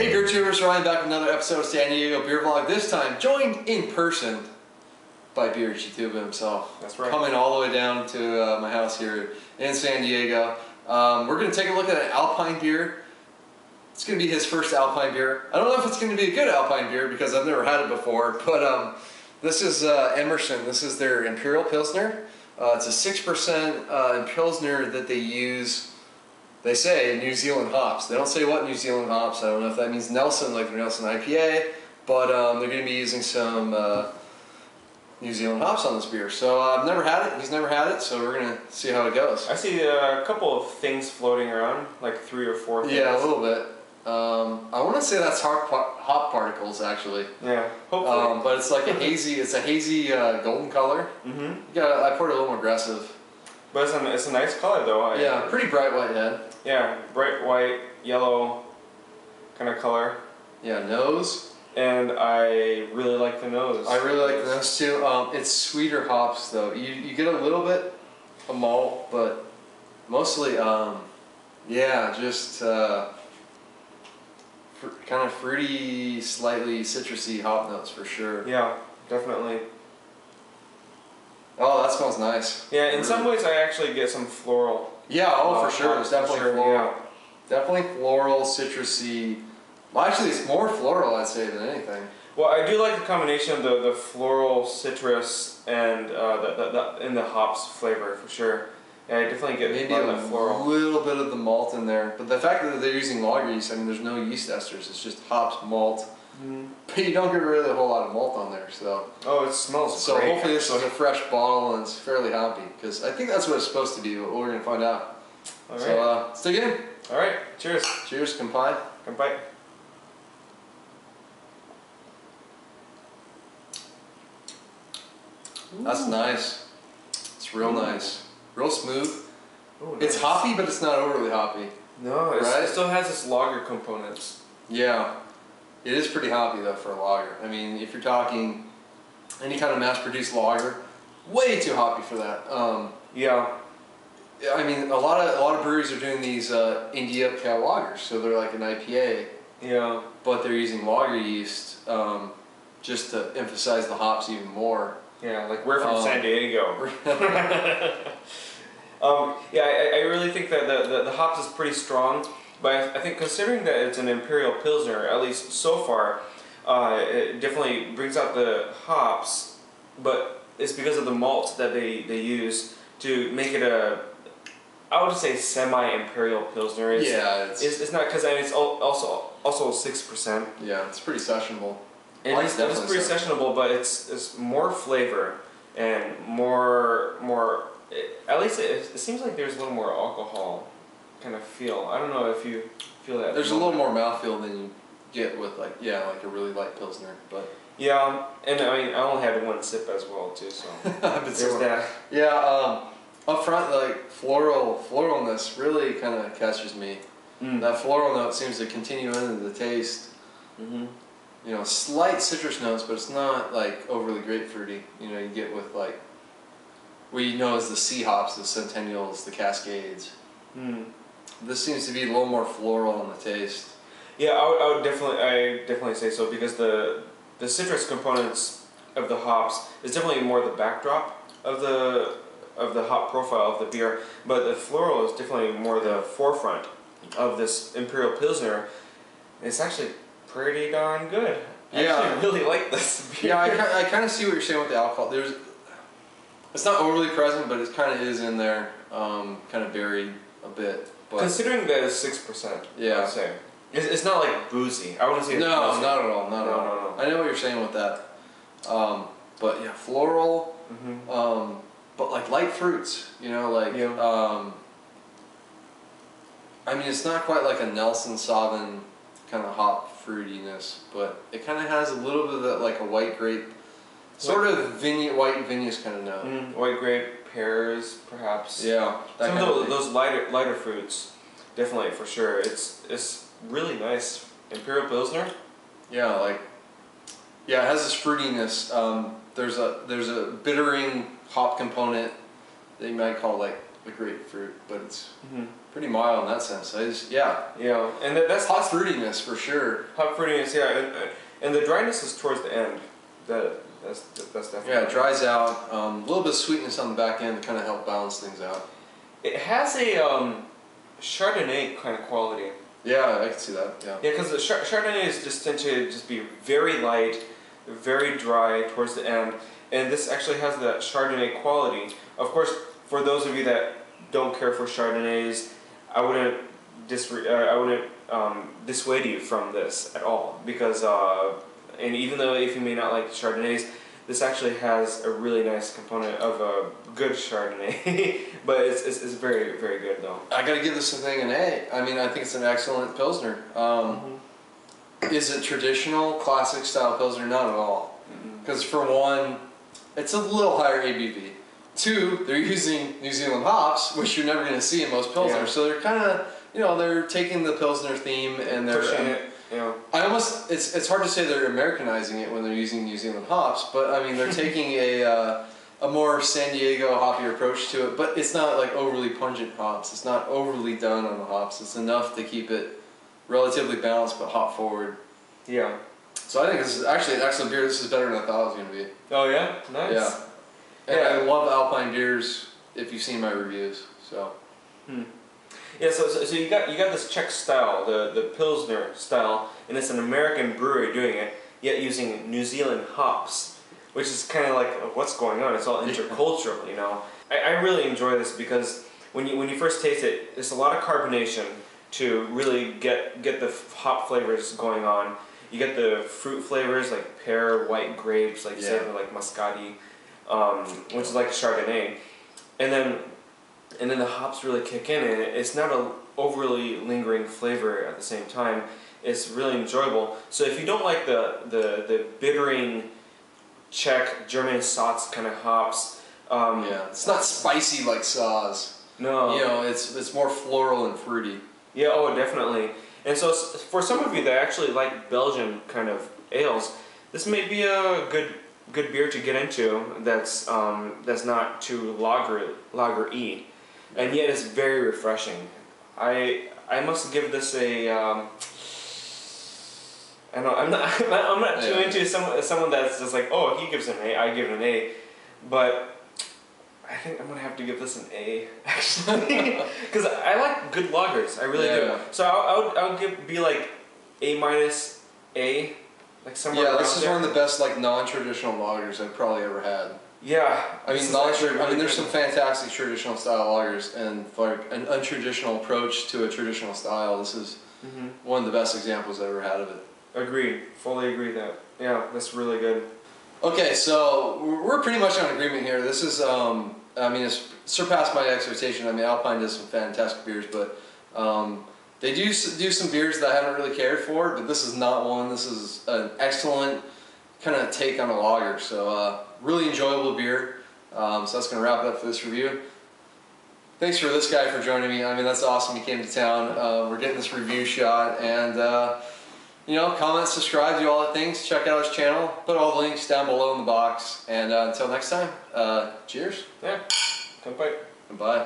Hey beer tubers, Ryan back with another episode of San Diego Beer Vlog. This time joined in person by Beer Chituba himself. That's right. Coming all the way down to my house here in San Diego. We're going to take a look at an Alpine beer. It's going to be his first Alpine beer. I don't know if it's going to be a good Alpine beer because I've never had it before, but this is Emerson. This is their Imperial Pilsner. It's a 6% Pilsner that they use. They say New Zealand hops. They don't say what New Zealand hops. I don't know if that means Nelson, like their Nelson IPA, but they're going to be using some New Zealand hops on this beer. So I've never had it. He's never had it, so we're going to see how it goes. I see a couple of things floating around, like 3 or 4 things. Yeah, a little bit. I want to say that's hop particles, actually. Yeah, hopefully. But it's like a hazy. It's a hazy golden color. Mm-hmm. Yeah, I poured it a little more aggressive. But it's a nice color though. Yeah, pretty bright white head. Yeah, bright white, yellow kind of color. Yeah, nose. And I really like the nose. I really like the nose too. It's sweeter hops though. You get a little bit of malt, but mostly, yeah, just kind of fruity, slightly citrusy hop notes for sure. Yeah, definitely. Oh, that smells nice. Yeah, in some ways I actually get some floral. Yeah, oh, for sure. It's definitely floral. Yeah. Definitely floral, citrusy. Well, actually, it's more floral, I'd say, than anything. Well, I do like the combination of the floral, citrus, and the hops flavor for sure. Yeah, I definitely get maybe a floral. Little bit of the malt in there, but the fact that they're using lager yeast, I mean, there's no yeast esters. It's just hops, malt. But you don't get really a whole lot of malt on there, so. Oh, it smells so great. So hopefully this is a fresh bottle and it's fairly hoppy, because I think that's what it's supposed to be, but we're gonna find out. All right. So let's dig in. All right. Cheers. Cheers, Kampai. Kampai. That's nice. It's real nice. Real smooth. Ooh, nice. It's hoppy, but it's not overly hoppy. No, right? It still has its lager components. Yeah. It is pretty hoppy though for a lager. I mean, if you're talking any kind of mass-produced lager, way too hoppy for that. Yeah. I mean, a lot of breweries are doing these India Pale lagers, so they're like an IPA. Yeah. But they're using lager yeast just to emphasize the hops even more. Yeah, like we're from San Diego. Yeah, I really think that the hops is pretty strong. But I think considering that it's an Imperial Pilsner, at least so far, it definitely brings out the hops, but it's because of the malt that they use to make it a, I would say, semi-Imperial Pilsner. It's not, because I mean, it's also 6%. Yeah, it's pretty sessionable. It's pretty sessionable, but it's more flavor and more at least it seems like there's a little more alcohol kind of feel. I don't know if you feel that. There's a little more mouthfeel than you get with like a really light Pilsner, but. Yeah, and I mean, I only had one sip as well too, so there's that. Yeah, up front, like floralness really kind of catches me. That floral note seems to continue into the taste. You know, slight citrus notes, but it's not like overly grapefruity. You know, you get with like what you know as the C hops, the Centennials, the Cascades. This seems to be a little more floral in the taste. Yeah, I would definitely say so, because the citrus components of the hops is definitely more the backdrop of the hop profile of the beer, but the floral is definitely more the forefront of this Imperial Pilsner. It's actually pretty darn good. I actually really like this beer. Yeah, I kind of see what you're saying with the alcohol. It's not overly present, but it kind of is in there, kind of buried a bit. But considering that it's 6%, yeah, I'd say. It's not like boozy. I wouldn't say it's no, boozy. not at all, not at all. I know what you're saying with that. But yeah, floral, but like light fruits, you know, like, I mean, it's not quite like a Nelson Sauvin kind of hop fruitiness, but it kind of has a little bit of that, like a white grape, sort of white vinous kind of note. White grape, pears, perhaps. Yeah. Some of those lighter fruits, definitely, for sure. It's really nice. Imperial Pilsner. Yeah, it has this fruitiness. There's a bittering hop component that you might call like a grapefruit, but it's pretty mild in that sense. Yeah, and that's hot fruitiness for sure. Hot fruitiness, yeah, and the dryness is towards the end. That's definitely. Yeah, it dries out. A little bit of sweetness on the back end to kind of help balance things out. It has a Chardonnay kind of quality. Yeah, I can see that. Yeah. Yeah, because the Chardonnay is just tend to just be very light, very dry towards the end, and this actually has that Chardonnay quality. Of course, for those of you that don't care for Chardonnays, I wouldn't dissuade you from this at all, because and even though if you may not like Chardonnays, this actually has a really nice component of a good Chardonnay, but it's very, very good though. I gotta give this thing an A. I mean, I think it's an excellent Pilsner. Is it traditional, classic style Pilsner? Not at all. Because for one, it's a little higher ABV. Two, they're using New Zealand hops, which you're never gonna see in most Pilsners. Yeah. So they're kind of, they're taking the Pilsner theme and they're pushing it. Yeah. It's hard to say they're Americanizing it when they're using New Zealand hops, but I mean they're taking a more San Diego hoppier approach to it, but it's not like overly pungent hops. It's not overly done on the hops. It's enough to keep it relatively balanced but hop forward. Yeah. So I think this is actually an excellent beer. This is better than I thought it was going to be. Oh yeah? Nice. Yeah. And yeah. I love Alpine beers if you've seen my reviews. So. Yeah, so you got this Czech style, the Pilsner style, and it's an American brewery doing it, yet using New Zealand hops, which is kind of like what's going on. It's all intercultural, I really enjoy this because when you first taste it, it's a lot of carbonation to really get the hop flavors going on. You get the fruit flavors like pear, white grapes, like say like muscati, which is like Chardonnay, and then the hops really kick in, and it's not an overly lingering flavor at the same time. It's really enjoyable. So if you don't like the bittering Czech, German Saaz kind of hops, it's not spicy like Saaz. No, it's more floral and fruity. Yeah, oh definitely. And so for some of you that actually like Belgian kind of ales, this may be a good beer to get into. That's not too lager-y. And yet it's very refreshing. I must give this a I know I'm not too into someone that's just like, oh, he gives it an A, I give it an A, but I think I'm gonna have to give this an A actually, because I like good lagers. I really do. So I would be like A minus A, like somewhere. Yeah, this is one of the best like non-traditional lagers I've probably ever had. Yeah, I mean, there's some fantastic traditional style lagers, and like an untraditional approach to a traditional style. This is one of the best examples I've ever had of it. Agreed, fully agree that. Yeah, that's really good. Okay, so we're pretty much on agreement here. This is, I mean, it's surpassed my expectation. I mean, Alpine does some fantastic beers, but they do some beers that I haven't really cared for, but this is not one. This is an excellent kind of take on a lager. So really enjoyable beer. So that's going to wrap it up for this review. Thanks for this guy for joining me. I mean, that's awesome. He came to town. We're getting this review shot, and comment, subscribe, do all the things. Check out his channel. Put all the links down below in the box. And until next time, cheers. Yeah. Come fight. Bye.